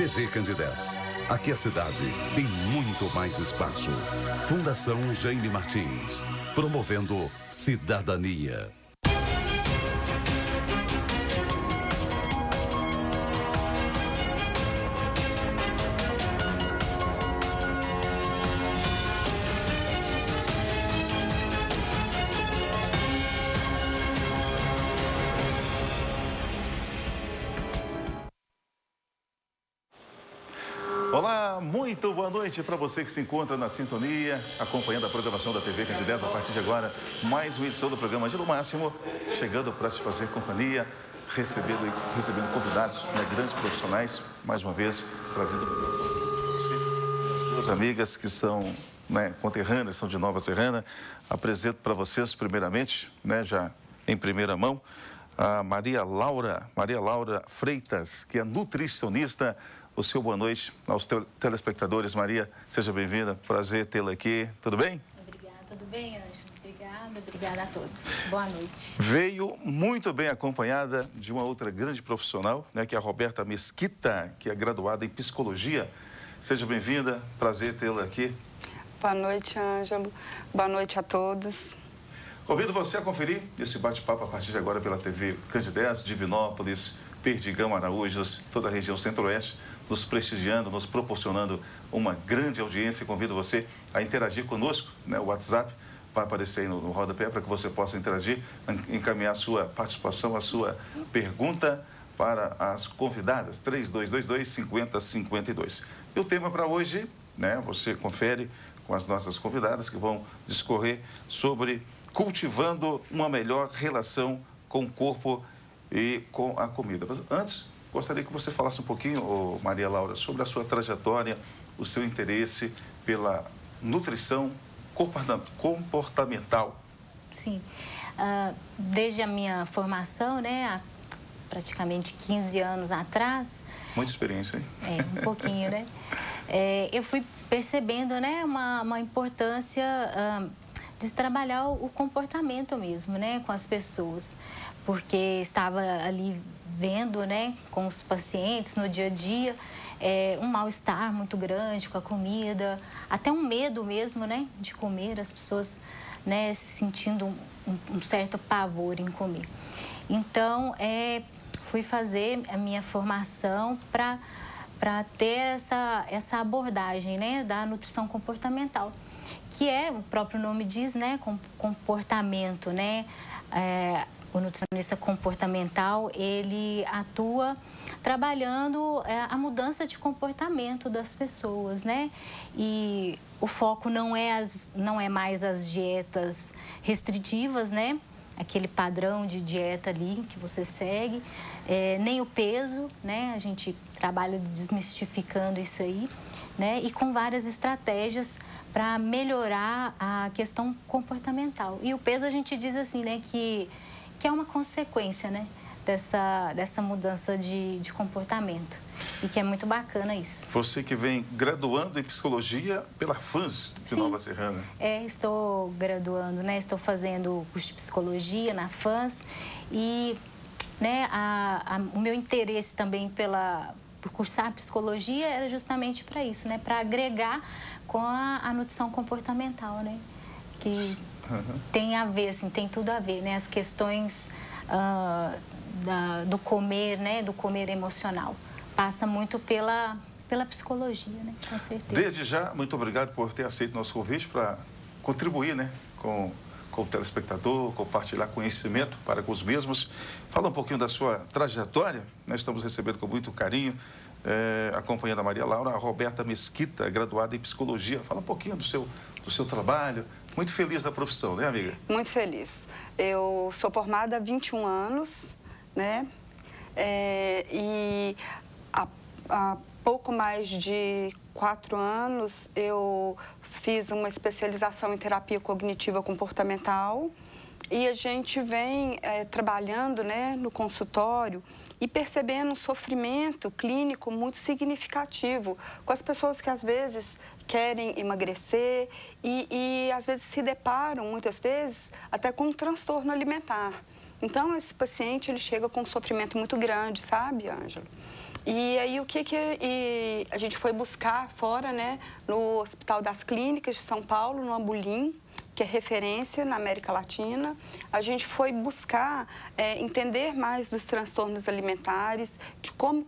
TV Candidez. Aqui a cidade tem muito mais espaço. Fundação Jaime Martins, promovendo cidadania. Olá, muito boa noite para você que se encontra na sintonia, acompanhando a programação da TV Candidez. A partir de agora, mais uma edição do programa Giro Máximo, chegando para te fazer companhia, recebendo convidados, grandes profissionais, mais uma vez, trazendo as duas amigas que são conterrâneas, são de Nova Serrana. Apresento para vocês, primeiramente, já em primeira mão, a Maria Laura Freitas, que é nutricionista. O seu boa noite aos telespectadores. Maria, seja bem-vinda. Prazer tê-la aqui. Tudo bem? Obrigada. Tudo bem, Ângelo? Obrigada a todos. Boa noite. Veio muito bem acompanhada de uma outra grande profissional, que é a Roberta Mesquita, que é graduada em psicologia. Seja bem-vinda. Prazer tê-la aqui. Boa noite, Ângelo. Boa noite a todos. Convido você a conferir esse bate-papo a partir de agora pela TV Candidez, Divinópolis, Perdigão, Araújos, toda a região centro-oeste, nos prestigiando, nos proporcionando uma grande audiência. Convido você a interagir conosco, o WhatsApp vai aparecer aí no rodapé para que você possa interagir, encaminhar a sua participação, a sua pergunta para as convidadas, 3222-5052. E o tema para hoje, você confere com as nossas convidadas que vão discorrer sobre cultivando uma melhor relação com o corpo e com a comida. Mas antes, gostaria que você falasse um pouquinho, Maria Laura, sobre a sua trajetória, o seu interesse pela nutrição comportamental. Sim. Desde a minha formação, há praticamente 15 anos atrás... Muita experiência, hein? Um pouquinho, eu fui percebendo, uma importância... de trabalhar o comportamento mesmo, com as pessoas, porque estava ali vendo, com os pacientes no dia a dia, um mal-estar muito grande com a comida, até um medo mesmo, de comer, as pessoas, sentindo um certo pavor em comer. Então, fui fazer a minha formação para ter essa abordagem, da nutrição comportamental, que o próprio nome diz, comportamento, o nutricionista comportamental, ele atua trabalhando a mudança de comportamento das pessoas, E o foco não é mais as dietas restritivas, aquele padrão de dieta ali que você segue, nem o peso, a gente trabalha desmistificando isso aí, e com várias estratégias para melhorar a questão comportamental. E o peso a gente diz assim, que é uma consequência, dessa mudança de comportamento. E que é muito bacana isso. Você que vem graduando em psicologia pela FANS de Nova Serrana. Estou graduando, estou fazendo o curso de psicologia na FANS e, o meu interesse também por cursar psicologia era justamente para isso, para agregar com a nutrição comportamental, que tem a ver, assim, tem tudo a ver, as questões do comer, do comer emocional, passa muito pela psicologia, com certeza. Desde já, muito obrigado por ter aceito nosso convite para contribuir, com o telespectador, compartilhar conhecimento para com os mesmos. Fala um pouquinho da sua trajetória. Nós estamos recebendo com muito carinho, acompanhando a Maria Laura, a Roberta Mesquita, graduada em psicologia. Fala um pouquinho do seu trabalho. Muito feliz da profissão, amiga? Muito feliz. Eu sou formada há 21 anos, e há pouco mais de 4 anos eu fiz uma especialização em terapia cognitiva comportamental e a gente vem trabalhando, no consultório e percebendo um sofrimento clínico muito significativo com as pessoas que às vezes querem emagrecer e às vezes se deparam, muitas vezes, até com um transtorno alimentar. Então, esse paciente, ele chega com um sofrimento muito grande, sabe, Ângelo? E aí, e a gente foi buscar fora, né, no Hospital das Clínicas de São Paulo, no Ambulim, que é referência na América Latina. A gente foi buscar entender mais dos transtornos alimentares, de qual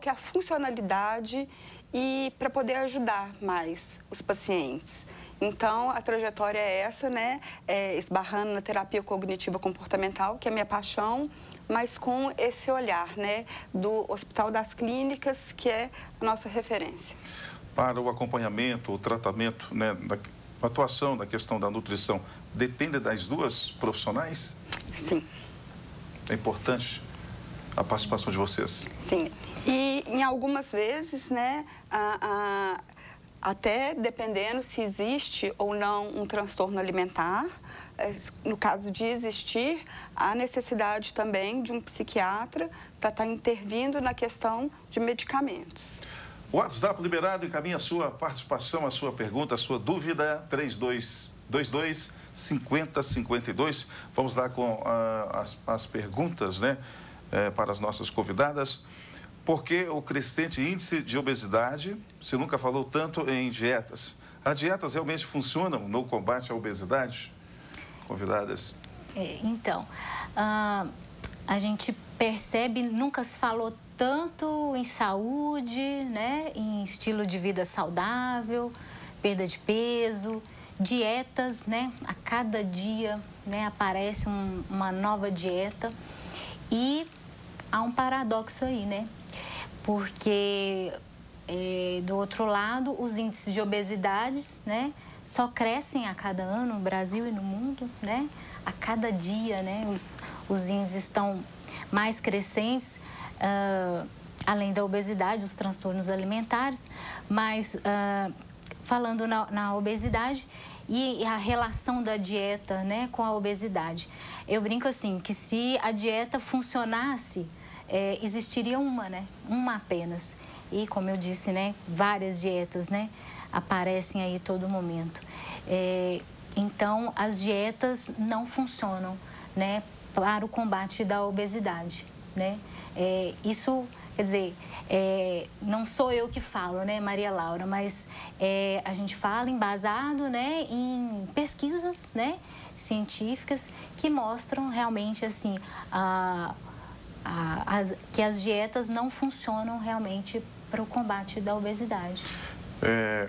que é a funcionalidade e para poder ajudar mais os pacientes. Então, a trajetória é essa, né? Esbarrando na terapia cognitiva comportamental, que é a minha paixão, mas com esse olhar, né, do Hospital das Clínicas, que é a nossa referência. Para o acompanhamento, o tratamento, né, a atuação da questão da nutrição, depende das duas profissionais? Sim. É importante a participação de vocês? Sim. E em algumas vezes, né, até dependendo se existe ou não um transtorno alimentar, no caso de existir, há necessidade também de um psiquiatra para estar intervindo na questão de medicamentos. O WhatsApp liberado, encaminha a sua participação, a sua pergunta, a sua dúvida, 3222-5052. Vamos lá com as perguntas, né, para as nossas convidadas. Por que o crescente índice de obesidade? Você nunca falou tanto em dietas. As dietas realmente funcionam no combate à obesidade? Convidadas. Então, a gente percebe, nunca se falou tanto em saúde, né, em estilo de vida saudável, perda de peso, dietas, né, a cada dia, né, aparece uma nova dieta e há um paradoxo aí, né, porque do outro lado os índices de obesidade, né, só crescem a cada ano no Brasil e no mundo, né, a cada dia, né, os índices estão mais crescentes, além da obesidade, os transtornos alimentares, mas falando na obesidade e a relação da dieta, né, com a obesidade. Eu brinco assim, que se a dieta funcionasse, existiria uma, né, uma apenas. E como eu disse, né, várias dietas, né, aparecem aí todo momento. Então, as dietas não funcionam, né, para o combate da obesidade, né. Isso, quer dizer, não sou eu que falo, né, Maria Laura, mas a gente fala embasado, né, em pesquisas, né, científicas que mostram realmente, assim, que as dietas não funcionam realmente para o combate da obesidade.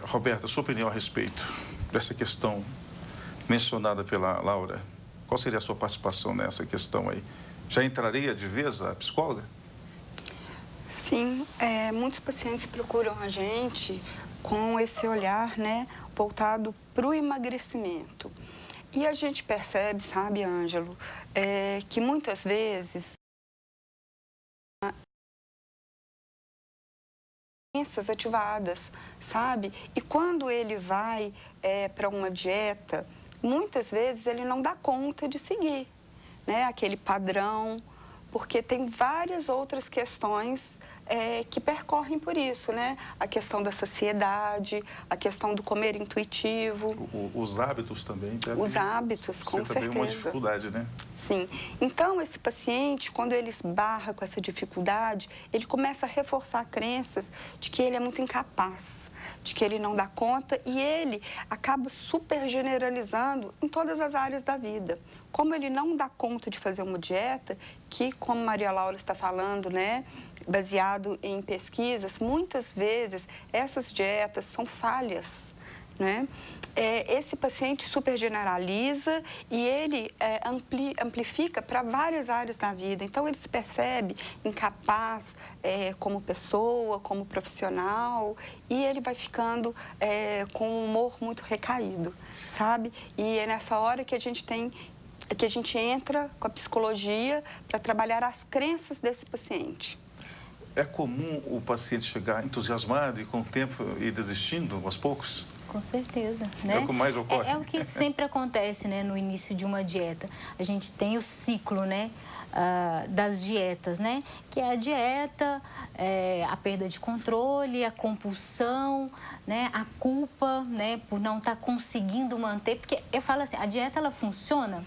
Roberta, sua opinião a respeito dessa questão mencionada pela Laura? Qual seria a sua participação nessa questão aí? Já entraria de vez a psicóloga? Sim, muitos pacientes procuram a gente com esse olhar, né, voltado para o emagrecimento. E a gente percebe, sabe, Ângelo, que muitas vezes doenças ativadas, sabe? E quando ele vai para uma dieta, muitas vezes ele não dá conta de seguir, né, aquele padrão, porque tem várias outras questões que percorrem por isso, né? A questão da saciedade, a questão do comer intuitivo. Os hábitos também. Os hábitos, com certeza. Também uma dificuldade, né? Sim. Então, esse paciente, quando ele esbarra com essa dificuldade, ele começa a reforçar crenças de que ele é muito incapaz, de que ele não dá conta, e ele acaba super generalizando em todas as áreas da vida. Como ele não dá conta de fazer uma dieta, que, como Maria Laura está falando, né, baseado em pesquisas, muitas vezes essas dietas são falhas, né? Esse paciente super generaliza e ele amplifica para várias áreas da vida. Então, ele se percebe incapaz como pessoa, como profissional, e ele vai ficando com um humor muito recaído, sabe? E é nessa hora que a gente entra com a psicologia para trabalhar as crenças desse paciente. É comum o paciente chegar entusiasmado e com o tempo ir desistindo aos poucos? Com certeza, né? É o que mais ocorre. É o que sempre acontece, né, no início de uma dieta. A gente tem o ciclo, né, das dietas, né? Que é a dieta, a perda de controle, a compulsão, né, a culpa, né, por não estar conseguindo manter. Porque eu falo assim, a dieta ela funciona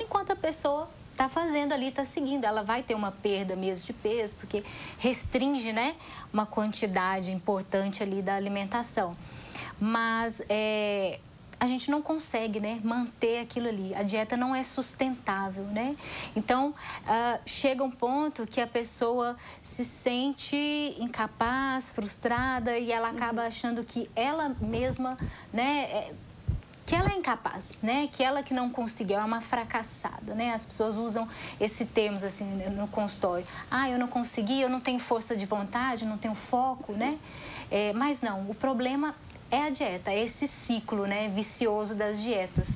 enquanto a pessoa está fazendo ali, está seguindo. Ela vai ter uma perda mesmo de peso, porque restringe, né, uma quantidade importante ali da alimentação. Mas a gente não consegue, né, manter aquilo ali. A dieta não é sustentável, né? Então, chega um ponto que a pessoa se sente incapaz, frustrada e ela acaba achando que ela mesma, né, que ela é incapaz, né? Que ela que não conseguiu, é uma fracassada, né? As pessoas usam esse termo assim no consultório. Ah, eu não consegui, eu não tenho força de vontade, não tenho foco, né? Mas não, o problema é a dieta, é esse ciclo, né, vicioso das dietas.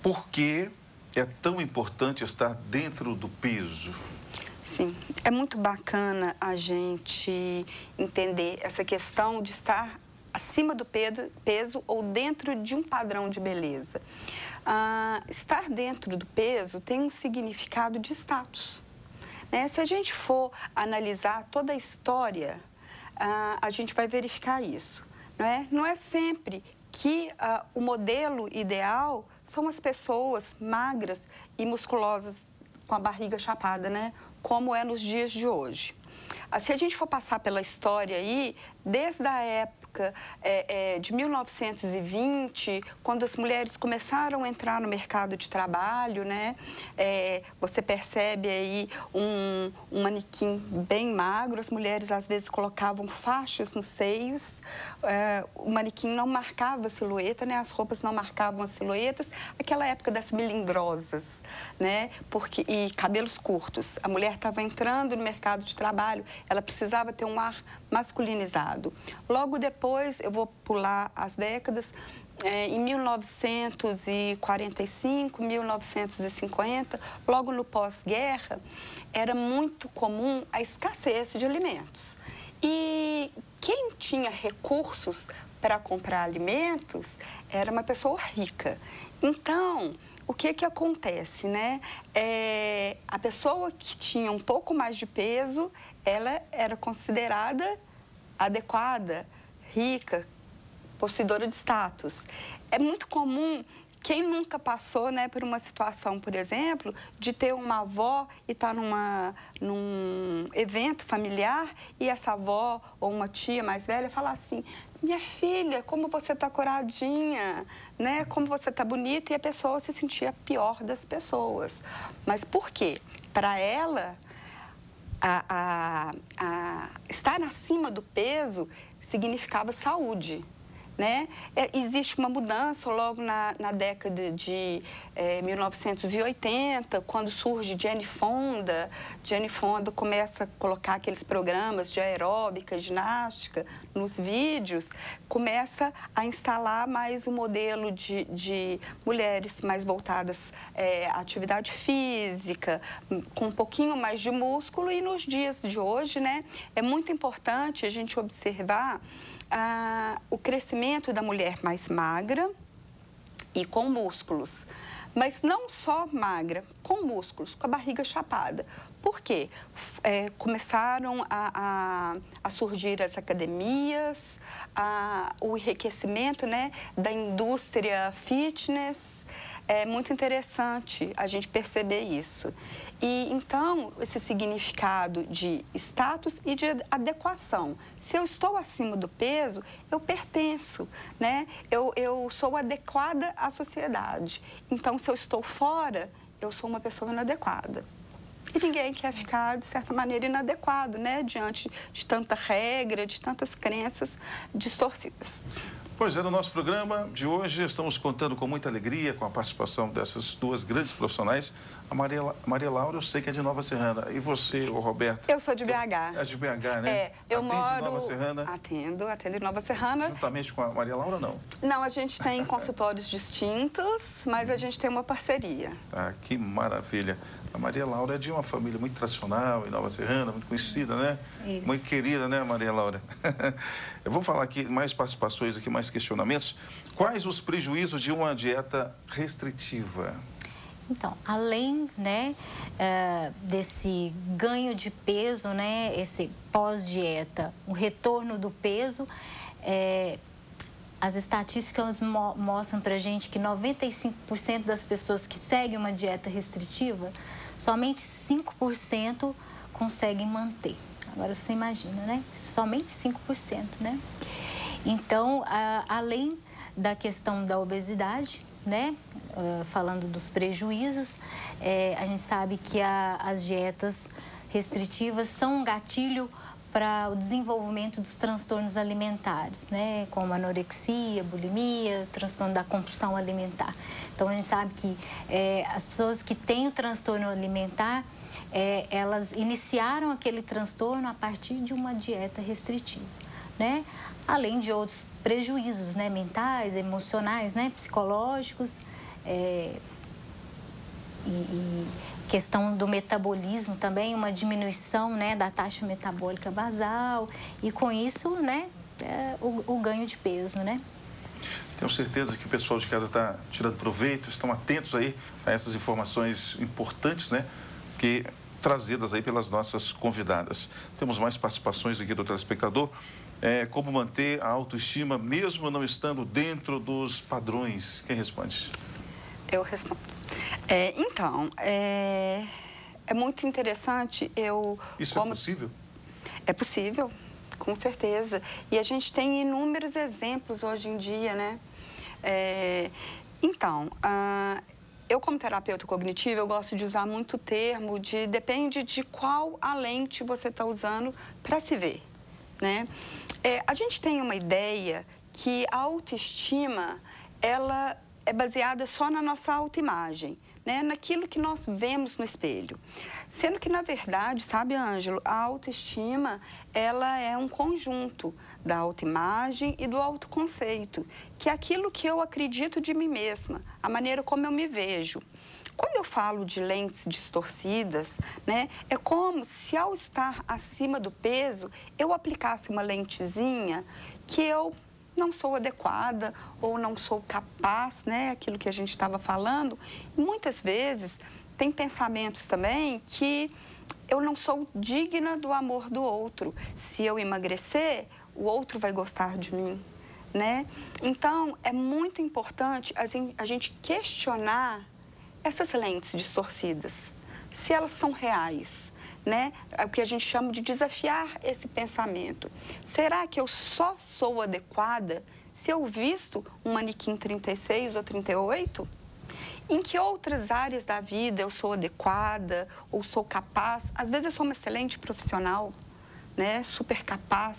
Por que é tão importante estar dentro do peso? Sim, é muito bacana a gente entender essa questão de estar acima do peso ou dentro de um padrão de beleza. Estar dentro do peso tem um significado de status, né? Se a gente for analisar toda a história, a gente vai verificar isso, não é? Não é sempre que o modelo ideal são as pessoas magras e musculosas com a barriga chapada, né? Como é nos dias de hoje. Se a gente for passar pela história aí, desde a época de 1920, quando as mulheres começaram a entrar no mercado de trabalho, né? Você percebe aí um manequim bem magro, as mulheres às vezes colocavam faixas nos seios, o manequim não marcava a silhueta, né? As roupas não marcavam as silhuetas, aquela época das melindrosas, né? E cabelos curtos. A mulher estava entrando no mercado de trabalho, ela precisava ter um ar masculinizado. Logo depois, eu vou pular as décadas, em 1945, 1950, logo no pós-guerra, era muito comum a escassez de alimentos. E quem tinha recursos para comprar alimentos era uma pessoa rica. Então, o que acontece, né? A pessoa que tinha um pouco mais de peso, ela era considerada adequada, rica, possuidora de status. É muito comum, quem nunca passou, né, por uma situação, por exemplo, de ter uma avó e estar num evento familiar e essa avó ou uma tia mais velha falar assim, minha filha, como você está coradinha, né? Como você está bonita, e a pessoa se sentia a pior das pessoas. Mas por quê? Para ela, estar acima do peso significava saúde, né? Existe uma mudança logo na década de 1980, quando surge Jane Fonda. Jane Fonda começa a colocar aqueles programas de aeróbica, ginástica nos vídeos, começa a instalar mais um modelo de mulheres mais voltadas à atividade física, com um pouquinho mais de músculo, e nos dias de hoje, né, é muito importante a gente observar o crescimento da mulher mais magra e com músculos. Mas não só magra, com músculos, com a barriga chapada. Por quê? Começaram a surgir as academias, o enriquecimento, né, da indústria fitness. É muito interessante a gente perceber isso. E, então, esse significado de status e de adequação. Se eu estou acima do peso, eu pertenço, né? Eu sou adequada à sociedade. Então, se eu estou fora, eu sou uma pessoa inadequada. E ninguém quer ficar, de certa maneira, inadequado, né? Diante de tanta regra, de tantas crenças distorcidas. Pois é, no nosso programa de hoje estamos contando com muita alegria com a participação dessas duas grandes profissionais. A Maria Laura, eu sei que é de Nova Serrana. E você, o Roberto? Eu sou de BH. É de BH, né? É, eu moro... em Nova Serrana? Atendo em Nova Serrana. Juntamente com a Maria Laura, não? Não, a gente tem consultórios distintos, mas a gente tem uma parceria. Ah, que maravilha. A Maria Laura é de uma família muito tradicional em Nova Serrana, muito conhecida, né? Isso. Muito querida, né, Maria Laura? Eu vou falar aqui mais participações, aqui mais questionamentos. Quais os prejuízos de uma dieta restritiva? Então, além, né, desse ganho de peso, né, esse pós-dieta, o retorno do peso, as estatísticas mostram pra gente que 95% das pessoas que seguem uma dieta restritiva, somente 5% conseguem manter. Agora você imagina, né? Somente 5%, né? Então, além da questão da obesidade, né? Falando dos prejuízos, a gente sabe que as dietas restritivas são um gatilho para o desenvolvimento dos transtornos alimentares, né? Como anorexia, bulimia, transtorno da compulsão alimentar. Então, a gente sabe que as pessoas que têm o transtorno alimentar, elas iniciaram aquele transtorno a partir de uma dieta restritiva, né? Além de outros prejuízos, né? Mentais, emocionais, né? Psicológicos, e questão do metabolismo também, uma diminuição, né, da taxa metabólica basal e com isso, né, o ganho de peso, né? Tenho certeza que o pessoal de casa está tirando proveito, estão atentos aí a essas informações importantes, né, que trazidas aí pelas nossas convidadas. Temos mais participações aqui do telespectador. Como manter a autoestima mesmo não estando dentro dos padrões? Quem responde? Eu respondo. Então, é muito interessante. Isso é possível? É possível, com certeza. E a gente tem inúmeros exemplos hoje em dia, né? Então, eu como terapeuta cognitiva, eu gosto de usar muito o termo depende de qual a lente você está usando para se ver, né? A gente tem uma ideia que a autoestima, ela é baseada só na nossa autoimagem, né? Naquilo que nós vemos no espelho. Sendo que, na verdade, sabe, Ângelo, a autoestima, ela é um conjunto da autoimagem e do autoconceito, que é aquilo que eu acredito de mim mesma, a maneira como eu me vejo. Quando eu falo de lentes distorcidas, né, é como se ao estar acima do peso, eu aplicasse uma lentezinha que eu não sou adequada ou não sou capaz, né, aquilo que a gente estava falando. E muitas vezes tem pensamentos também que eu não sou digna do amor do outro. Se eu emagrecer, o outro vai gostar de mim, né? Então, é muito importante a gente questionar essas lentes distorcidas, se elas são reais, né? É o que a gente chama de desafiar esse pensamento. Será que eu só sou adequada se eu visto um manequim 36 ou 38? Em que outras áreas da vida eu sou adequada ou sou capaz? Às vezes eu sou uma excelente profissional, né? Super capaz,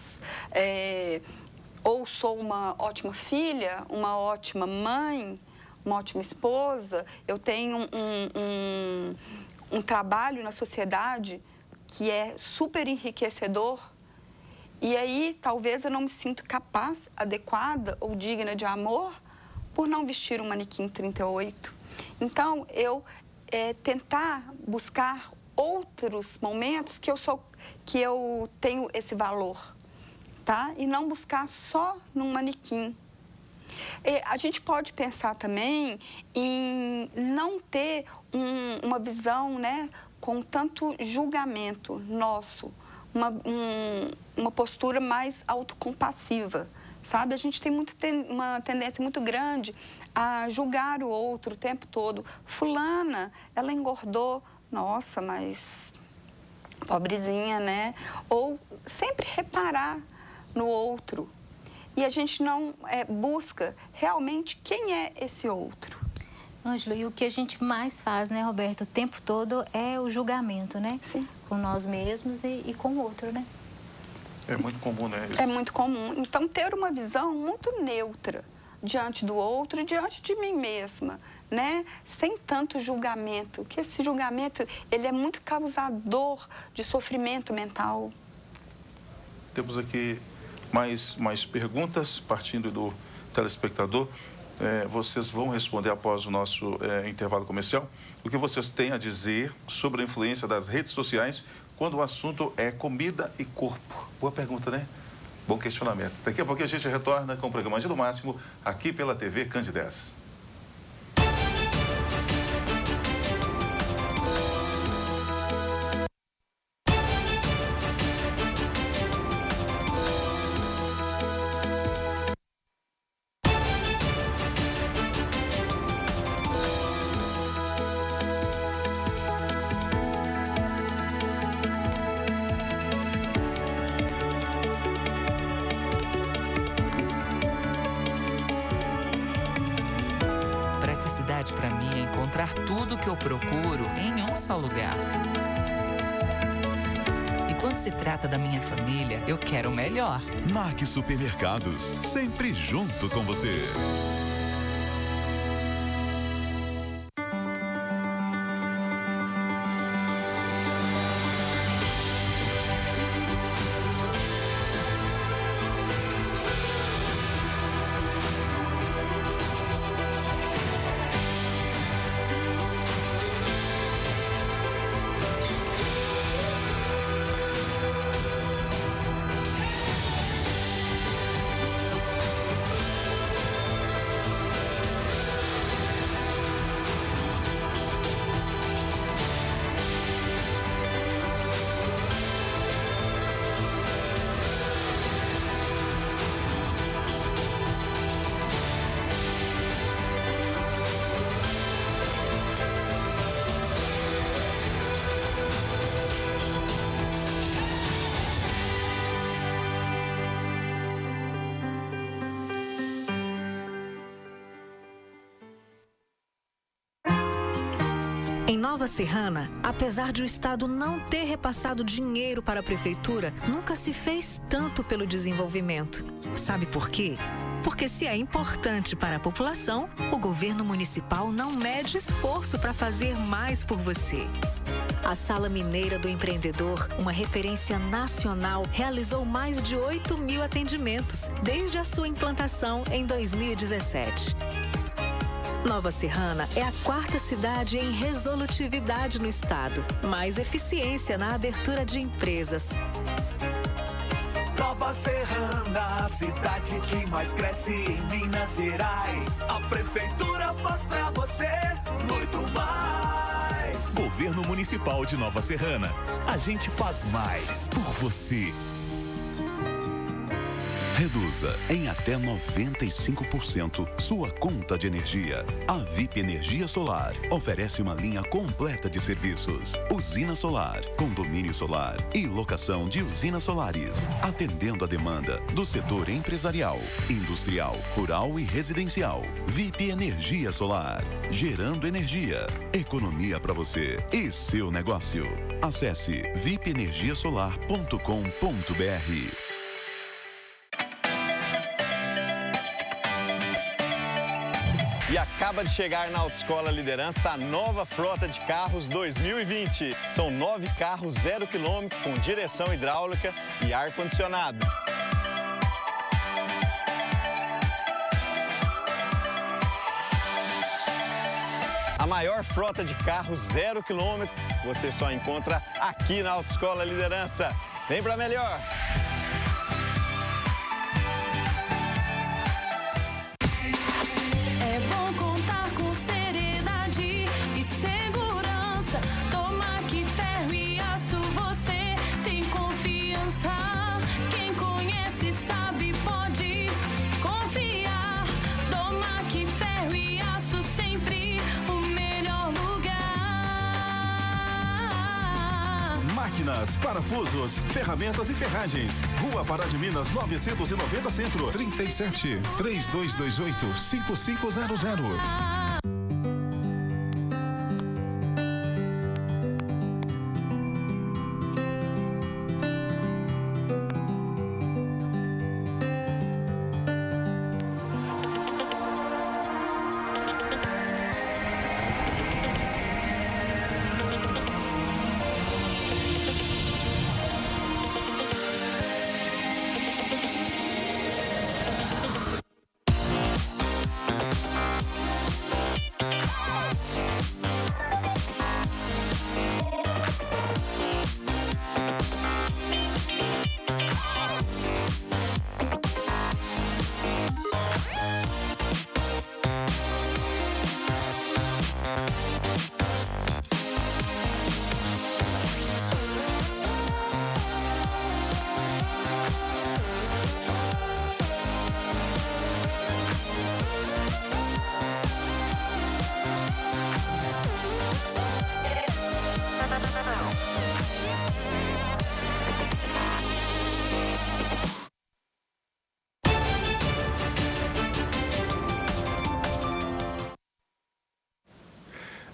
ou sou uma ótima filha, uma ótima mãe, uma ótima esposa. Eu tenho um trabalho na sociedade que é super enriquecedor, e aí talvez eu não me sinto capaz, adequada ou digna de amor por não vestir um manequim 38. Então, eu tentar buscar outros momentos que eu tenho esse valor, tá? E não buscar só num manequim. A gente pode pensar também em não ter uma visão, né, com tanto julgamento nosso, uma postura mais autocompassiva, sabe? A gente tem uma tendência muito grande a julgar o outro o tempo todo. Fulana, ela engordou, nossa, mas pobrezinha, né? Ou sempre reparar no outro. E a gente não busca realmente quem é esse outro. Ângelo, e o que a gente mais faz, né, Roberto, o tempo todo é o julgamento, né? Sim. Com nós mesmos e com o outro, né? É muito comum, né? É muito comum. Então, ter uma visão muito neutra diante do outro e diante de mim mesma, né? Sem tanto julgamento, que esse julgamento, ele é muito causador de sofrimento mental. Temos aqui mais perguntas, partindo do telespectador. Vocês vão responder após o nosso intervalo comercial. O que vocês têm a dizer sobre a influência das redes sociais quando o assunto é comida e corpo? Boa pergunta, né? Bom questionamento. Daqui a pouco a gente retorna com o programa Giro Máximo, aqui pela TV Candidez. Para mim é encontrar tudo o que eu procuro em um só lugar. E quando se trata da minha família, eu quero o melhor. MAC Supermercados, sempre junto com você. Em Nova Serrana, apesar de o Estado não ter repassado dinheiro para a Prefeitura, nunca se fez tanto pelo desenvolvimento. Sabe por quê? Porque se é importante para a população, o governo municipal não mede esforço para fazer mais por você. A Sala Mineira do Empreendedor, uma referência nacional, realizou mais de 8.000 atendimentos desde a sua implantação em 2017. Nova Serrana é a 4ª cidade em resolutividade no estado. Mais eficiência na abertura de empresas. Nova Serrana, a cidade que mais cresce em Minas Gerais. A prefeitura faz pra você muito mais. Governo Municipal de Nova Serrana. A gente faz mais por você. Reduza em até 95% sua conta de energia. A VIP Energia Solar oferece uma linha completa de serviços. Usina solar, condomínio solar e locação de usinas solares. Atendendo a demanda do setor empresarial, industrial, rural e residencial. VIP Energia Solar. Gerando energia. Economia para você e seu negócio. Acesse vipenergiasolar.com.br. E acaba de chegar na Autoescola Liderança a nova frota de carros 2020. São 9 carros 0 km com direção hidráulica e ar-condicionado. A maior frota de carros 0 km você só encontra aqui na Autoescola Liderança. Vem pra melhor! Parafusos, ferramentas e ferragens. Rua Pará de Minas, 990 Centro. 37 3228 5500.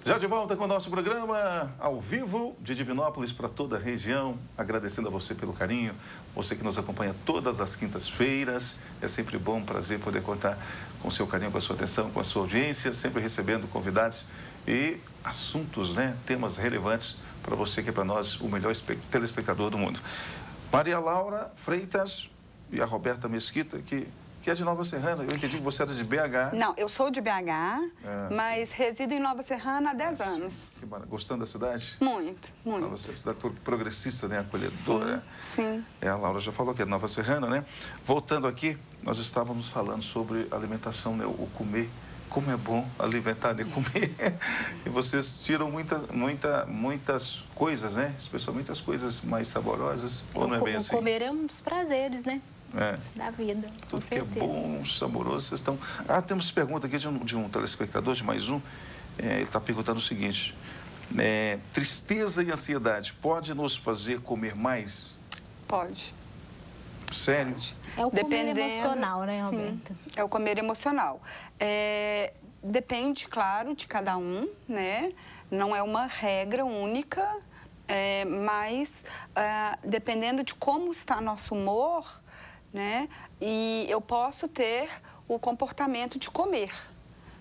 Já de volta com o nosso programa ao vivo de Divinópolis para toda a região, agradecendo a você pelo carinho, você que nos acompanha todas as quintas-feiras. É sempre bom, prazer poder contar com o seu carinho, com a sua atenção, com a sua audiência, sempre recebendo convidados e assuntos, né, temas relevantes para você que é para nós o melhor telespectador do mundo. Maria Laura Freitas e a Roberta Mesquita, que é de Nova Serrana. Eu entendi que você era de BH. Não, eu sou de BH, mas resido em Nova Serrana há 10 anos. Gostando da cidade? Muito, muito. Nova cidade progressista, né? Acolhedora. Sim. A Laura já falou que é de Nova Serrana, né? Voltando aqui, nós estávamos falando sobre alimentação, né? O comer. Como é bom alimentar e comer. E vocês tiram muitas coisas, né? Especialmente as coisas mais saborosas. Ou não é bem assim? O comer é um dos prazeres, né? Da vida. Tudo que é bom, saboroso, vocês estão... Temos pergunta aqui de um telespectador, de mais um. Ele está perguntando o seguinte: tristeza e ansiedade pode nos fazer comer mais? Pode. Sério? Pode. É o comer emocional, né, Roberta? Sim, é o comer emocional. Depende, claro, de cada um, né? Não é uma regra única, mas dependendo de como está nosso humor, né? E eu posso ter o comportamento de comer,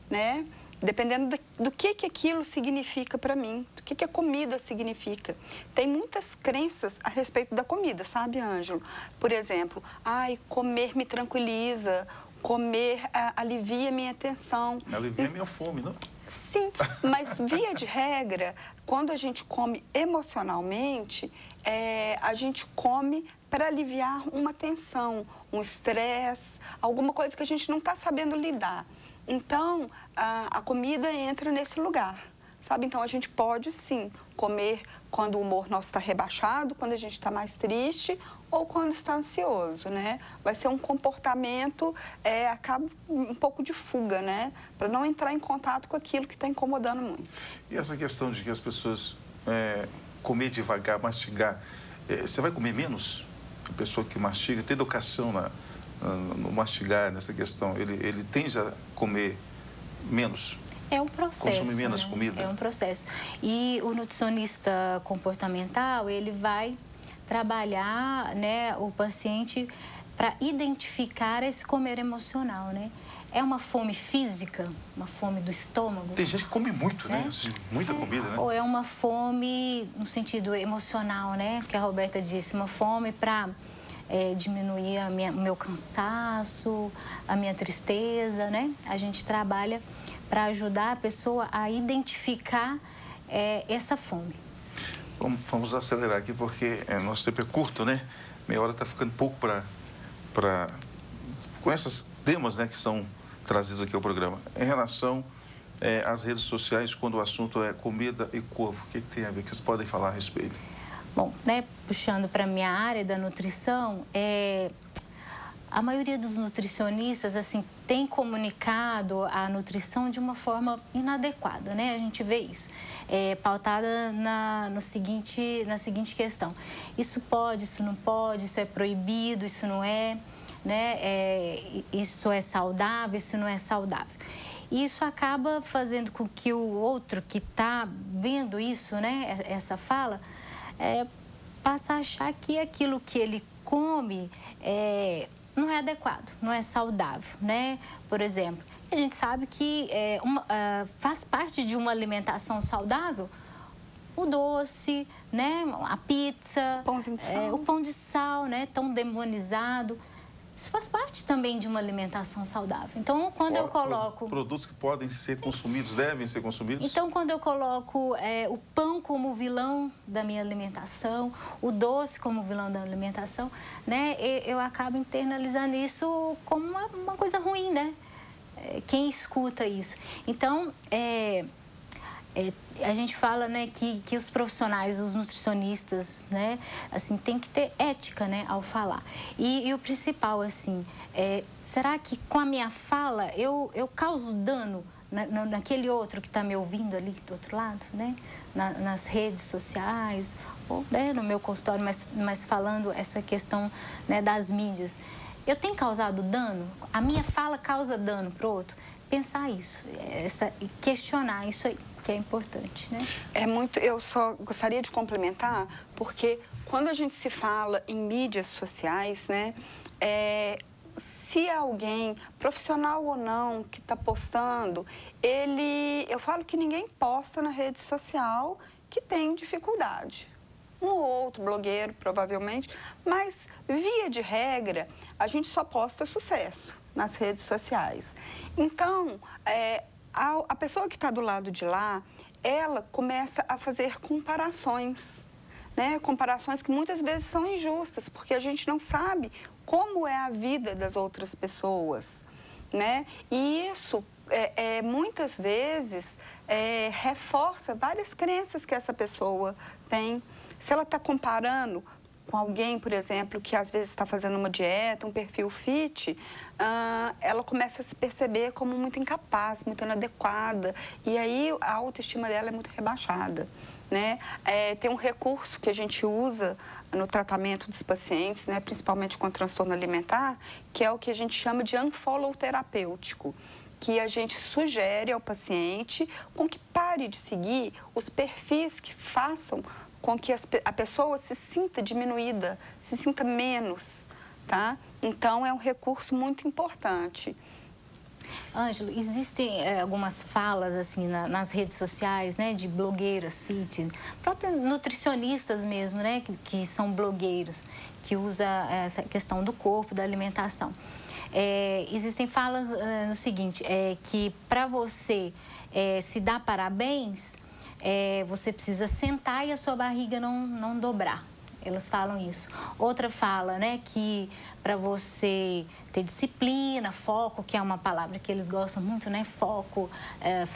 né? Dependendo do que aquilo significa para mim, do que a comida significa. Tem muitas crenças a respeito da comida, sabe, Ângelo? Por exemplo, comer me tranquiliza, comer alivia minha tensão. Alivia minha fome, não? Sim, mas via de regra, quando a gente come emocionalmente, a gente come para aliviar uma tensão, um estresse, alguma coisa que a gente não está sabendo lidar. Então, a comida entra nesse lugar, sabe? Então, a gente pode, sim, comer quando o humor nosso está rebaixado, quando a gente está mais triste ou quando está ansioso, né? Vai ser um comportamento, acaba um pouco de fuga, né? Para não entrar em contato com aquilo que está incomodando muito. E essa questão de que as pessoas comer devagar, mastigar, você vai comer menos? A pessoa que mastiga, tem educação no mastigar, nessa questão, ele tende a comer menos? É um processo. Consumir menos comida? É um processo. E o nutricionista comportamental, ele vai trabalhar, né, o paciente para identificar esse comer emocional, né? É uma fome física, uma fome do estômago. Tem gente que come muito, né? Muita comida, né? Ou é uma fome no sentido emocional, né? Que a Roberta disse, uma fome para diminuir o meu cansaço, a minha tristeza, né? A gente trabalha para ajudar a pessoa a identificar essa fome. Vamos acelerar aqui porque nosso tempo é curto, né? Meia hora está ficando pouco com esses temas, né, que são trazidos aqui ao programa. Em relação às redes sociais, quando o assunto é comida e corpo, o que tem a ver? O que vocês podem falar a respeito? Bom, né, puxando para a minha área da nutrição, a maioria dos nutricionistas, assim, tem comunicado a nutrição de uma forma inadequada, né? A gente vê isso, pautada na seguinte questão: isso pode, isso não pode, isso é proibido, isso não é, né? Isso é saudável, isso não é saudável. E isso acaba fazendo com que o outro que está vendo isso, né, essa fala, passa a achar que aquilo que ele come não é adequado, não é saudável, né? Por exemplo, a gente sabe que faz parte de uma alimentação saudável o doce, né? A pizza, o pão de sal, né? Tão demonizado. Isso faz parte também de uma alimentação saudável. Então, quando eu coloco... Produtos que podem ser consumidos, devem ser consumidos? Então, quando eu coloco o pão como vilão da minha alimentação, o doce como vilão da alimentação, né? Eu acabo internalizando isso como uma coisa ruim, né? Quem escuta isso? Então, a gente fala, né, que os profissionais, os nutricionistas, né, assim, tem que ter ética, né, ao falar. E o principal, assim, será que com a minha fala eu causo dano naquele outro que está me ouvindo ali do outro lado, né, nas redes sociais, ou, né, no meu consultório, mas falando essa questão, né, das mídias? Eu tenho causado dano? A minha fala causa dano para o outro? pensar isso, questionar isso aí, que é importante, né? Eu só gostaria de complementar, porque quando a gente se fala em mídias sociais, né, se alguém, profissional ou não, que está postando, eu falo que ninguém posta na rede social que tem dificuldade. Um ou outro blogueiro, provavelmente, mas, via de regra, a gente só posta sucesso nas redes sociais. Então, a pessoa que está do lado de lá, ela começa a fazer comparações, né? Comparações que muitas vezes são injustas, porque a gente não sabe como é a vida das outras pessoas, né? E isso, muitas vezes, reforça várias crenças que essa pessoa tem. Se ela está comparando com alguém, por exemplo, que às vezes está fazendo uma dieta, um perfil fit, ela começa a se perceber como muito incapaz, muito inadequada, e aí a autoestima dela é muito rebaixada, né? Tem um recurso que a gente usa no tratamento dos pacientes, né, principalmente com transtorno alimentar, que é o que a gente chama de unfollow terapêutico, que a gente sugere ao paciente com que pare de seguir os perfis que façam com que a pessoa se sinta diminuída, se sinta menos, tá? Então, é um recurso muito importante. Ângelo, existem algumas falas assim nas redes sociais, né, de blogueiras, próprios nutricionistas mesmo, né, que são blogueiros, que usam essa questão do corpo, da alimentação. Existem falas no seguinte, que para você se dar parabéns, você precisa sentar e a sua barriga não dobrar. Elas falam isso. Outra fala, né, que para você ter disciplina, foco, que é uma palavra que eles gostam muito, né, foco,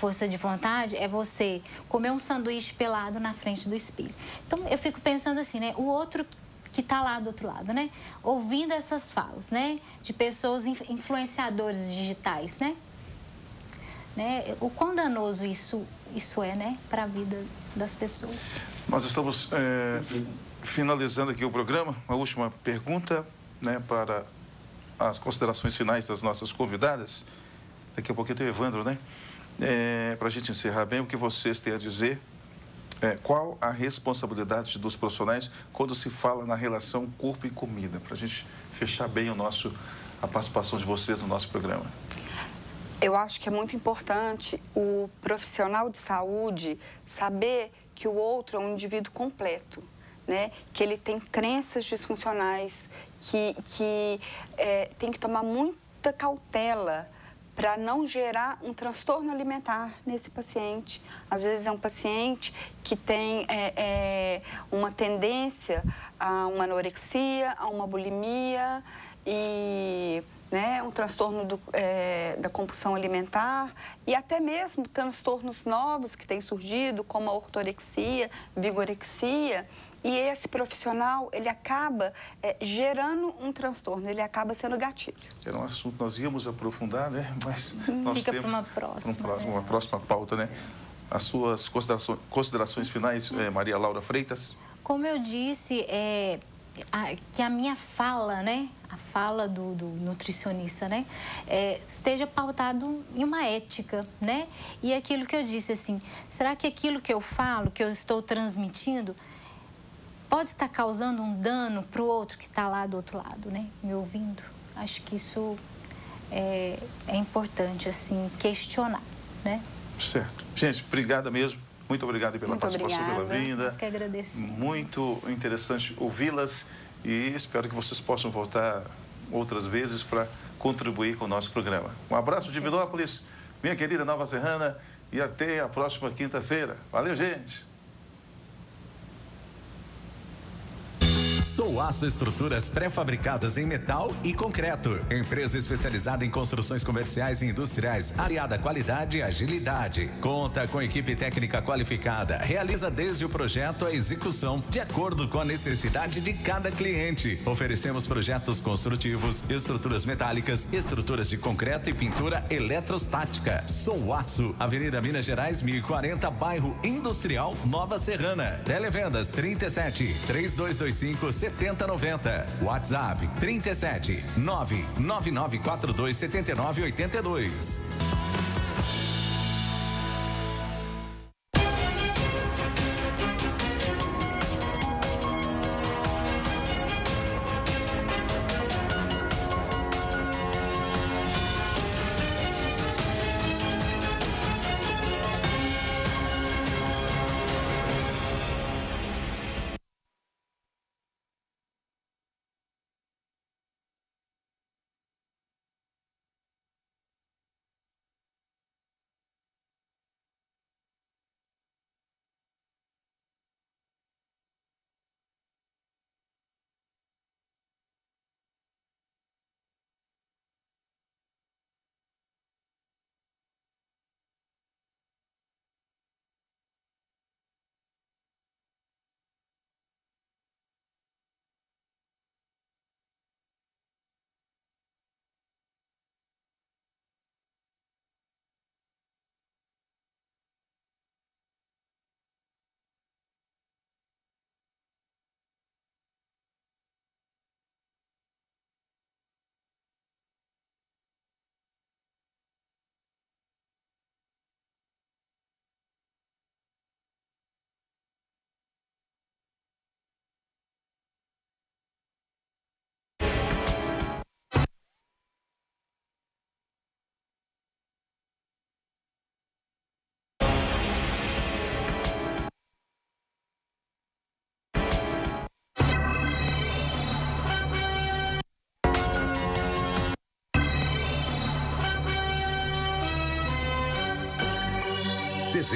força de vontade, é você comer um sanduíche pelado na frente do espelho. Então, eu fico pensando assim, né, o outro que está lá do outro lado, né, ouvindo essas falas, né, de pessoas influenciadores digitais, né, o quão danoso isso é, né, para a vida das pessoas. Nós estamos finalizando aqui o programa. Uma última pergunta, né, para as considerações finais das nossas convidadas. Daqui a pouquinho tem o Evandro, né? Para a gente encerrar bem, o que vocês têm a dizer? Qual a responsabilidade dos profissionais quando se fala na relação corpo e comida? Para a gente fechar bem a participação de vocês no nosso programa. Eu acho que é muito importante o profissional de saúde saber que o outro é um indivíduo completo, né? Que ele tem crenças disfuncionais, que tem que tomar muita cautela para não gerar um transtorno alimentar nesse paciente. Às vezes é um paciente que tem uma tendência a uma anorexia, a uma bulimia e, né, um transtorno da compulsão alimentar e até mesmo transtornos novos que têm surgido, como a ortorexia, vigorexia. E esse profissional, ele acaba gerando um transtorno, ele acaba sendo gatilho. Era um assunto que nós íamos aprofundar, né? Mas nós fica temos para uma próxima pauta, né? As suas considerações finais, Maria Laura Freitas? Como eu disse, que a minha fala, né, a fala do nutricionista, né, esteja pautado em uma ética, né, e aquilo que eu disse, assim, será que aquilo que eu falo, que eu estou transmitindo, pode estar causando um dano para o outro que está lá do outro lado, né, me ouvindo? Acho que isso é importante, assim, questionar, né. Certo. Gente, obrigada mesmo. Muito obrigado pela participação, pela vinda. Nós que agradecemos. Muito interessante ouvi-las e espero que vocês possam voltar outras vezes para contribuir com o nosso programa. Um abraço de Milópolis, minha querida Nova Serrana, e até a próxima quinta-feira. Valeu, gente! Souaço Estruturas Pré-Fabricadas em Metal e Concreto. Empresa especializada em construções comerciais e industriais, aliada à qualidade e agilidade. Conta com equipe técnica qualificada. Realiza desde o projeto à execução, de acordo com a necessidade de cada cliente. Oferecemos projetos construtivos, estruturas metálicas, estruturas de concreto e pintura eletrostática. Souaço, Avenida Minas Gerais, 1040, bairro Industrial, Nova Serrana. Televendas 37-3225-7090. WhatsApp 37 999427982.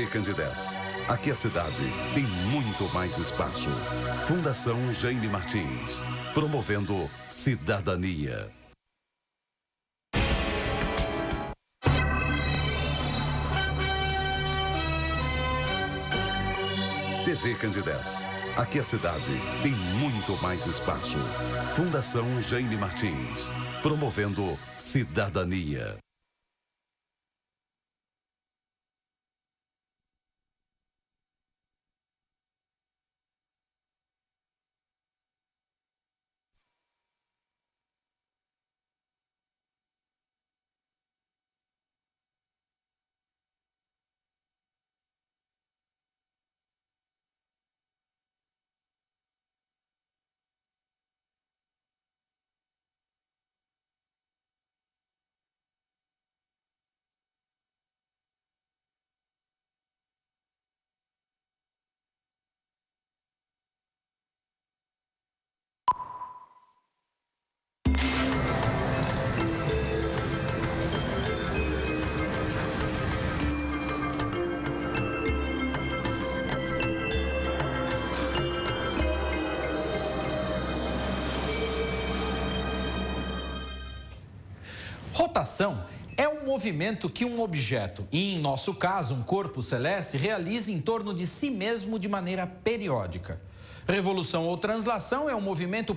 TV Candidez. Aqui a cidade tem muito mais espaço. Fundação Jaime Martins, promovendo cidadania. TV Candidez. Aqui a cidade tem muito mais espaço. Fundação Jaime Martins, promovendo cidadania. Rotação é um movimento que um objeto, e em nosso caso um corpo celeste, realiza em torno de si mesmo de maneira periódica. Revolução ou translação é um movimento